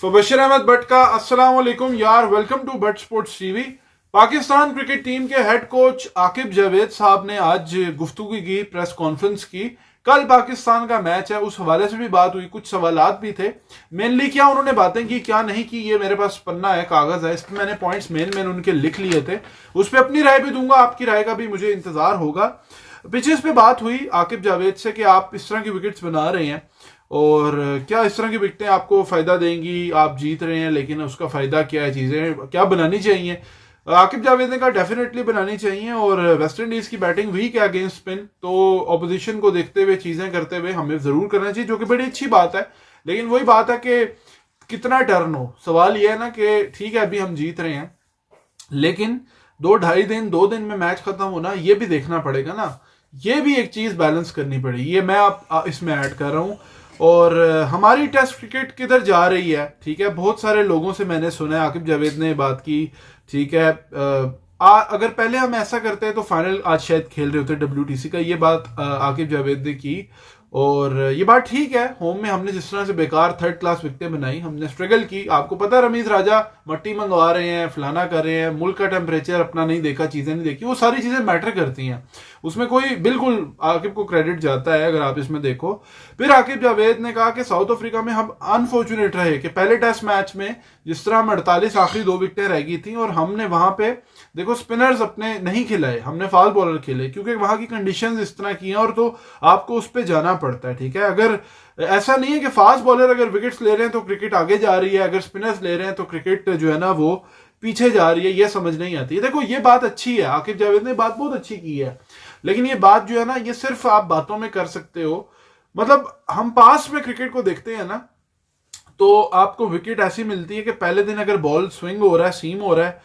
फबशर अहमद भट्ट का अस्सलाम वालेकुम यार, welcome to Bhatt sports TV. Pakistan cricket team के हेड कोच आकिब जावेद साहब ने आज गुफ्तगू की, प्रेस कॉन्फ्रेंस की। कल पाकिस्तान का मैच है, उस हवाले से भी बात हुई, कुछ सवालात भी थे। मेनली क्या उन्होंने बातें की, क्या नहीं की, ये मेरे पास पन्ना है, कागज है, इस पर मैंने पॉइंट्स मेन उनके लिख लिए थे। उस पर अपनी राय भी दूंगा, आपकी राय का भी मुझे इंतजार होगा। पिचेस पे बात हुई आकिब जावेद से कि आप इस तरह की विकेट्स बना रहे हैं और क्या इस तरह की विकेटें आपको फायदा देंगी, आप जीत रहे हैं लेकिन उसका फायदा क्या है, चीजें क्या बनानी चाहिए। आकिब जावेद ने कहा डेफिनेटली बनानी चाहिए, और वेस्ट इंडीज की बैटिंग वीक है अगेंस्ट स्पिन, तो ऑपोजिशन को देखते हुए चीजें करते हुए हमें जरूर करना चाहिए, जो कि बड़ी अच्छी बात है। लेकिन वही बात है कि कितना टर्न हो। सवाल यह है ना कि ठीक है अभी हम जीत रहे हैं, लेकिन 2 ढाई दिन 2 दिन में मैच खत्म होना, ये भी देखना पड़ेगा ना। ये भी एक चीज बैलेंस करनी पड़ेगी, ये मैं आप इसमें ऐड कर रहा हूं। और हमारी टेस्ट क्रिकेट किधर जा रही है, ठीक है। बहुत सारे लोगों से मैंने सुना है, आकिब जावेद ने बात की, ठीक है। अगर पहले हम ऐसा करते हैं तो फाइनल आज शायद खेल रहे होते WTC का, ये बात आकिब जावेद ने की। और ये बात ठीक है, होम में हमने जिस तरह से बेकार थर्ड क्लास विकेटें बनाई, हमने स्ट्रगल की। आपको पता है रमीज राजा मट्टी मंगवा रहे हैं, फलाना कर रहे हैं, मुल्क का टेम्परेचर अपना नहीं देखा, चीजें नहीं देखी, वो सारी चीजें मैटर करती हैं। उसमें कोई बिल्कुल आकिब को क्रेडिट जाता है अगर आप इसमें देखो। फिर आकिब जावेद ने कहा कि साउथ अफ्रीका में हम अनफॉर्चुनेट रहे कि पहले टेस्ट मैच में जिस तरह हम 48 आखिरी 2 विकेटें रह गई थी, और हमने वहां पे देखो स्पिनर्स अपने नहीं खिलाए, हमने फास्ट बॉलर खेले, क्योंकि वहां की कंडीशंस इस तरह की हैं, और तो आपको उस पर जाना पड़ता है, ठीक है। अगर ऐसा नहीं है कि फास्ट बॉलर अगर विकेट्स ले रहे हैं तो क्रिकेट आगे जा रही है, अगर स्पिनर्स ले रहे हैं तो क्रिकेट जो है ना वो पीछे जा रही है, ये समझ नहीं आती है। देखो ये बात अच्छी है, आकिब जावेद ने बात बहुत अच्छी की है, लेकिन ये बात जो है ना, ये सिर्फ आप बातों में कर सकते हो। मतलब हम पास में क्रिकेट को देखते हैं ना, तो आपको विकेट ऐसी मिलती है कि पहले दिन अगर बॉल स्विंग हो रहा है, सीम हो रहा है,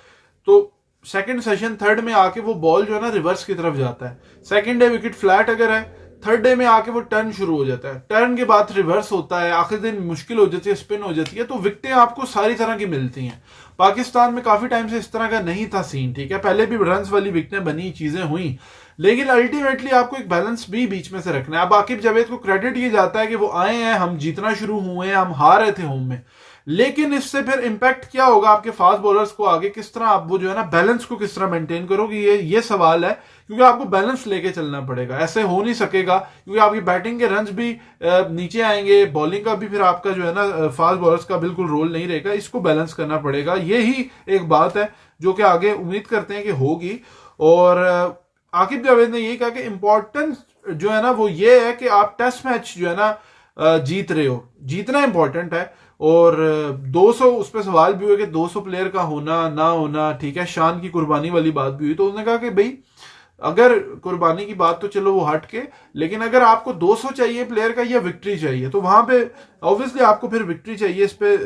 तो सेकंड सेशन थर्ड में आके वो बॉल जो है ना रिवर्स की तरफ जाता है। सेकंड डे विकेट फ्लैट अगर है, थर्ड डे में आके वो टर्न शुरू हो जाता है, टर्न के बाद रिवर्स होता है, आखिर दिन मुश्किल हो जाती है, स्पिन हो जाती है, तो विकेटें आपको सारी तरह की मिलती हैं। पाकिस्तान में काफी टाइम से इस तरह का नहीं था सीन, ठीक है। पहले भी रन्स वाली विकेटें बनी, चीजें हुई, लेकिन अल्टीमेटली आपको एक बैलेंस भी बीच में से रखना है। अब आकिब जावेद को क्रेडिट ये जाता है कि वो आए हैं, हम जीतना शुरू हुए हैं, हम हार रहे थे होम में, लेकिन इससे फिर इंपैक्ट क्या होगा आपके फास्ट बॉलर्स को आगे, किस तरह आप वो जो है ना बैलेंस को किस तरह मेंटेन करोगे, ये सवाल है। क्योंकि आपको बैलेंस लेके चलना पड़ेगा, ऐसे हो नहीं सकेगा, क्योंकि आपकी बैटिंग के रन्स भी नीचे आएंगे, बॉलिंग का भी फिर आपका जो है ना फास्ट बॉलर्स का बिल्कुल रोल नहीं रहेगा, इसको बैलेंस करना पड़ेगा। यही एक बात है जो कि आगे उम्मीद करते हैं कि होगी। और आकिब जावेद ने यही कहा कि इंपॉर्टेंस जो है ना वो ये है कि आप टेस्ट मैच जो है ना जीत रहे हो, जीतना इंपॉर्टेंट है। और 200 उस पर सवाल भी हुए कि 200 प्लेयर का होना ना होना, ठीक है, शान की कुर्बानी वाली बात भी हुई, तो उसने कहा कि भाई अगर कुर्बानी की बात तो चलो वो हट के, लेकिन अगर आपको 200 चाहिए प्लेयर का या विक्ट्री चाहिए, तो वहां पे ऑब्वियसली आपको फिर विक्ट्री चाहिए। इस पे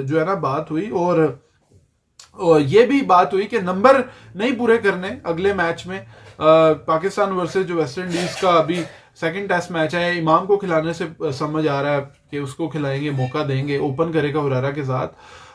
जो है ना बात हुई, और ये भी बात हुई कि नंबर नहीं पूरे करने अगले मैच में। पाकिस्तान वर्सेस जो वेस्ट इंडीज का अभी सेकंड टेस्ट मैच है, इमाम को खिलाने से समझ आ रहा है कि उसको खिलाएंगे, मौका देंगे, ओपन करेगा हुरारा के साथ।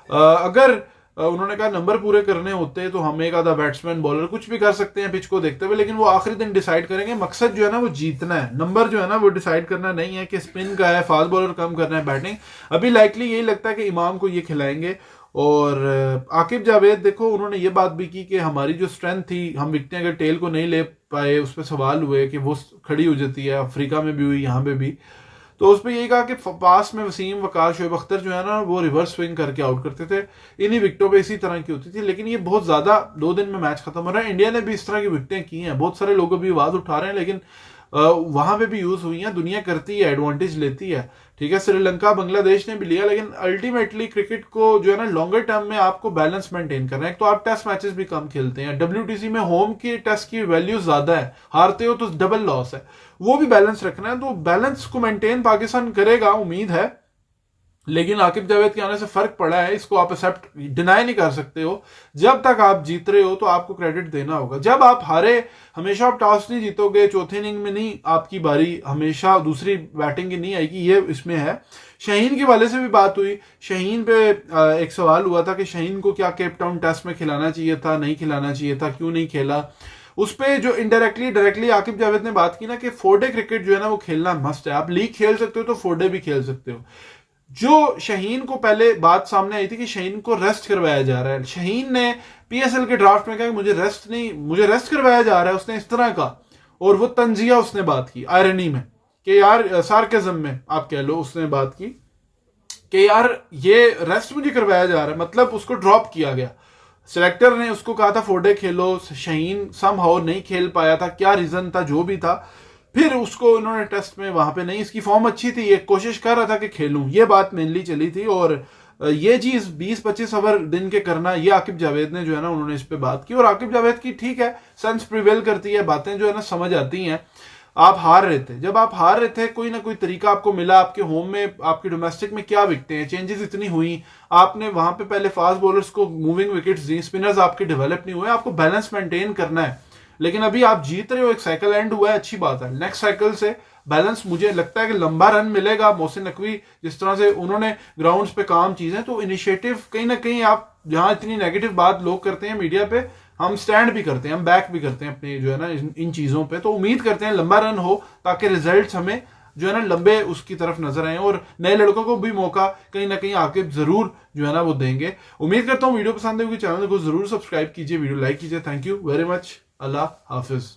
अगर उन्होंने कहा नंबर पूरे करने होते तो हम एक आधा बैट्समैन बॉलर कुछ भी कर सकते हैं पिच को देखते हुए, लेकिन वो आखिरी दिन डिसाइड करेंगे। मकसद जो है ना वो जीतना है, नंबर जो है ना वो डिसाइड करना नहीं है कि स्पिन का है, फास्ट बॉलर कम करना है, बैटिंग। अभी लाइकली यही लगता है कि इमाम को ये खिलाएंगे। और आकिब जावेद देखो उन्होंने ये बात भी की कि हमारी जो स्ट्रेंथ थी, हम विकटें अगर टेल को नहीं ले पाए, उस पर सवाल हुए कि वो खड़ी हो जाती है, अफ्रीका में भी हुई, यहाँ पे भी। तो उस पर यही कहा कि पास में वसीम, वकार, शोएब अख्तर जो है ना वो रिवर्स स्विंग करके आउट करते थे, इन्हीं विकेटों पे इसी तरह की होती थी। लेकिन ये बहुत ज्यादा 2 दिन में मैच खत्म हो रहा है। इंडिया ने भी इस तरह की विकेटें की हैं, बहुत सारे लोग अभी आवाज उठा रहे हैं, लेकिन वहां पे भी यूज हुई हैं, दुनिया करती है, एडवांटेज लेती है, ठीक है। श्रीलंका, बांग्लादेश ने भी लिया, लेकिन अल्टीमेटली क्रिकेट को जो है ना लॉन्गर टर्म में आपको बैलेंस मेंटेन करना है। तो आप टेस्ट मैचेस भी कम खेलते हैं, WTC में होम की टेस्ट की वैल्यू ज्यादा है, हारते हो तो डबल लॉस है, वो भी बैलेंस रखना है। तो बैलेंस को मेंटेन पाकिस्तान करेगा, उम्मीद है। लेकिन आकिब जावेद के आने से फर्क पड़ा है, इसको आप एक्सेप्ट डिनाई नहीं कर सकते हो। जब तक आप जीत रहे हो तो आपको क्रेडिट देना होगा, जब आप हारे हमेशा आप टॉस नहीं जीतोगे, चौथे इनिंग में नहीं आपकी बारी, हमेशा दूसरी बैटिंग की नहीं आएगी, ये इसमें है। शाहीन के वाले से भी बात हुई, शाहीन पे एक सवाल हुआ था कि शाहीन को क्या केप टाउन टेस्ट में खिलाना चाहिए था, नहीं खिलाना चाहिए था, क्यों नहीं खेला। उस पर जो इनडायरेक्टली डायरेक्टली आकिब जावेद ने बात की ना कि 4 डे क्रिकेट जो है ना वो खेलना मस्ट है। आप लीग खेल सकते हो तो 4 डे भी खेल सकते हो। जो शहीन को पहले बात सामने आई थी कि शहीन को रेस्ट करवाया जा रहा है, शहीन ने पीएसएल के ड्राफ्ट में कहा कि मुझे रेस्ट करवाया जा रहा है, उसने इस तरह का, और वो तंजिया उसने बात की आयरनी में कि यार सार्केज्म में आप कह लो, उसने बात की कि यार ये रेस्ट मुझे करवाया जा रहा है, मतलब उसको ड्रॉप किया गया। सिलेक्टर ने उसको कहा था 4 डे खेलो, शहीन समहाउ नहीं खेल पाया था, क्या रीजन था जो भी था, फिर उसको इन्होंने टेस्ट में वहां पे नहीं, इसकी फॉर्म अच्छी थी, ये कोशिश कर रहा था कि खेलूं, ये बात मेनली चली थी। और ये चीज 20-25 ओवर दिन के करना, ये आकिब जावेद ने जो है ना उन्होंने इस पे बात की, और आकिब जावेद की ठीक है सेंस प्रिवेल करती है, बातें जो है ना समझ आती हैं। आप हार रहे थे, जब आप हार रहे थे कोई ना कोई तरीका आपको मिला, आपके होम में आपके डोमेस्टिक में क्या विकटे हैं, चेंजेस इतनी हुई, आपने वहां पे पहले फास्ट बॉलर्स को मूविंग विकेट्स दी, स्पिनर्स आपके डेवलप नहीं हुए, आपको बैलेंस मेंटेन करना है। लेकिन अभी आप जीत रहे हो, एक साइकिल एंड हुआ है, अच्छी बात है, नेक्स्ट साइकिल से बैलेंस मुझे लगता है कि लंबा रन मिलेगा। मोहसिन नकवी जिस तरह से उन्होंने ग्राउंड्स पे काम चीजें, तो इनिशिएटिव कहीं ना कहीं, आप जहां इतनी नेगेटिव बात लोग करते हैं मीडिया पे, हम स्टैंड भी करते हैं, हम बैक भी करते हैं अपने जो है ना इन चीजों पे, तो उम्मीद करते हैं लंबा रन हो ताकि रिजल्ट्स हमें जो है ना लंबे उसकी तरफ नजर आए, और नए लड़कों को भी मौका कहीं ना कहीं आके जरूर जो है ना वो देंगे। उम्मीद करता हूँ वीडियो पसंद है, चैनल को जरूर सब्सक्राइब कीजिए, वीडियो लाइक कीजिए। Thank you very much, Allah Hafiz.